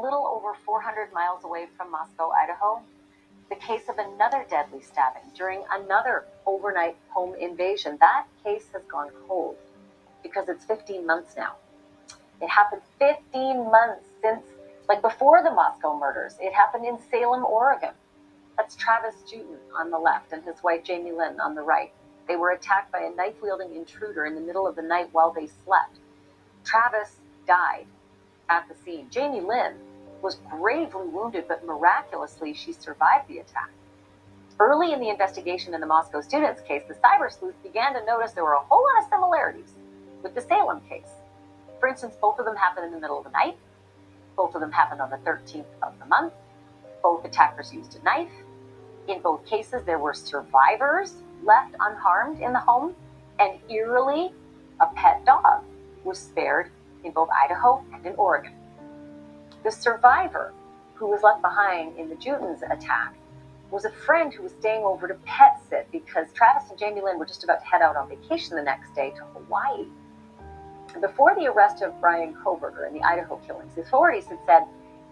A little over 400 miles away from Moscow, Idaho, the case of another deadly stabbing during another overnight home invasion. That case has gone cold because it's 15 months now. It happened 15 months since, like before the Moscow murders. It happened in Salem, Oregon. That's Travis Juetten on the left and his wife Jamilyn on the right. They were attacked by a knife-wielding intruder in the middle of the night while they slept. Travis died at the scene. Jamilyn was gravely wounded, but miraculously she survived the attack. Early in the investigation in the Moscow students case, the cyber sleuth began to notice there were a whole lot of similarities with the Salem case. For instance, both of them happened in the middle of the night. Both of them happened on the 13th of the month. Both attackers used a knife. In both cases, there were survivors left unharmed in the home, and eerily, a pet dog was spared in both Idaho and in Oregon. The survivor who was left behind in the Juettens attack was a friend who was staying over to pet sit because Travis and Jamilyn were just about to head out on vacation the next day to Hawaii. Before the arrest of Bryan Kohberger in the Idaho killings, the authorities had said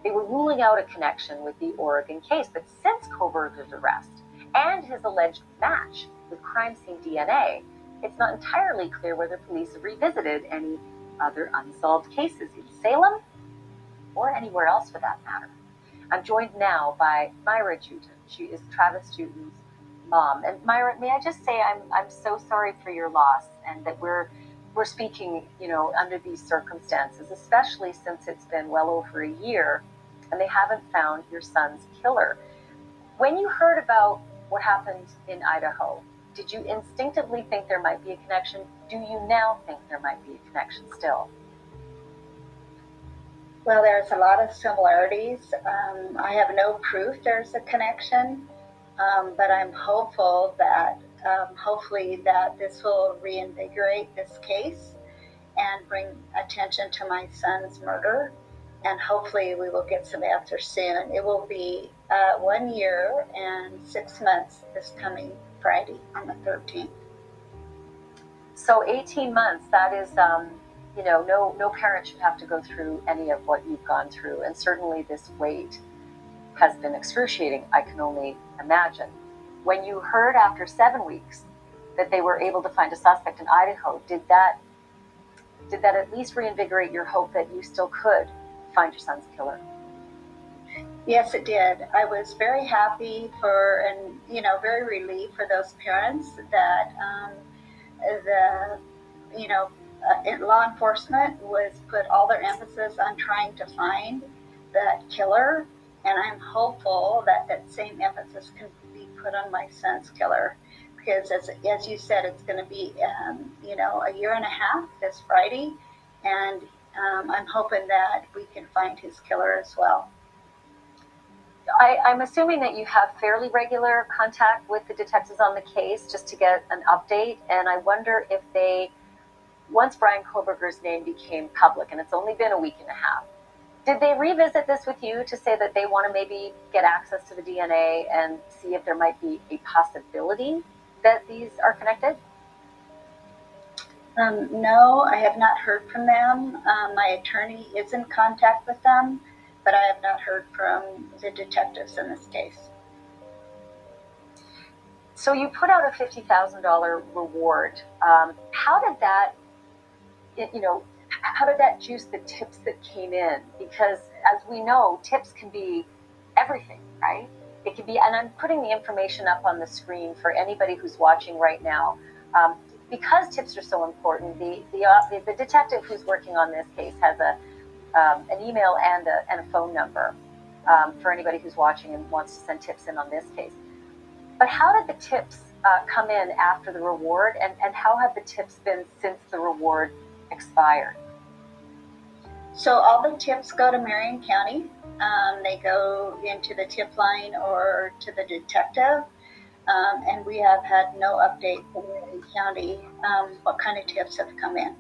they were ruling out a connection with the Oregon case. But since Kohberger's arrest and his alleged match with crime scene DNA, it's not entirely clear whether police have revisited any other unsolved cases in Salem or anywhere else for that matter. I'm joined now by Myra Juetten. She is Travis Juetten's mom. And Myra, may I just say I'm so sorry for your loss, and that we're speaking, under these circumstances, especially since it's been well over a year and they haven't found your son's killer. When you heard about what happened in Idaho, did you instinctively think there might be a connection? Do you now think there might be a connection still? Well, there's a lot of similarities. I have no proof there's a connection, but I'm hopeful that hopefully that this will reinvigorate this case and bring attention to my son's murder, and hopefully we will get some answers soon. It will be 1 year and 6 months this coming Friday on the 13th. So 18 months, that is, no parent should have to go through any of what you've gone through. And certainly this wait has been excruciating, I can only imagine. When you heard after 7 weeks that they were able to find a suspect in Idaho, did that at least reinvigorate your hope that you still could find your son's killer? Yes, it did. I was very happy and very relieved for those parents that law enforcement was put all their emphasis on trying to find that killer, and I'm hopeful that same emphasis can be put on my son's killer, because as you said, it's going to be a year and a half this Friday, and I'm hoping that we can find his killer as well. I'm assuming that you have fairly regular contact with the detectives on the case just to get an update, and I wonder if once Bryan Kohberger's name became public, and it's only been a week and a half, did they revisit this with you to say that they want to maybe get access to the DNA and see if there might be a possibility that these are connected? No, I have not heard from them. My attorney is in contact with them, but I have not heard from the detectives in this case. So you put out a $50,000 reward. How did that juice the tips that came in? Because as we know, tips can be everything, right? It can be, and I'm putting the information up on the screen for anybody who's watching right now. Because tips are so important, the detective who's working on this case has an email and a phone number for anybody who's watching and wants to send tips in on this case. But how did the tips come in after the reward, and how have the tips been since the reward expired? So all the tips go to Marion County. They go into the tip line or to the detective, and we have had no update from Marion County what kind of tips have come in.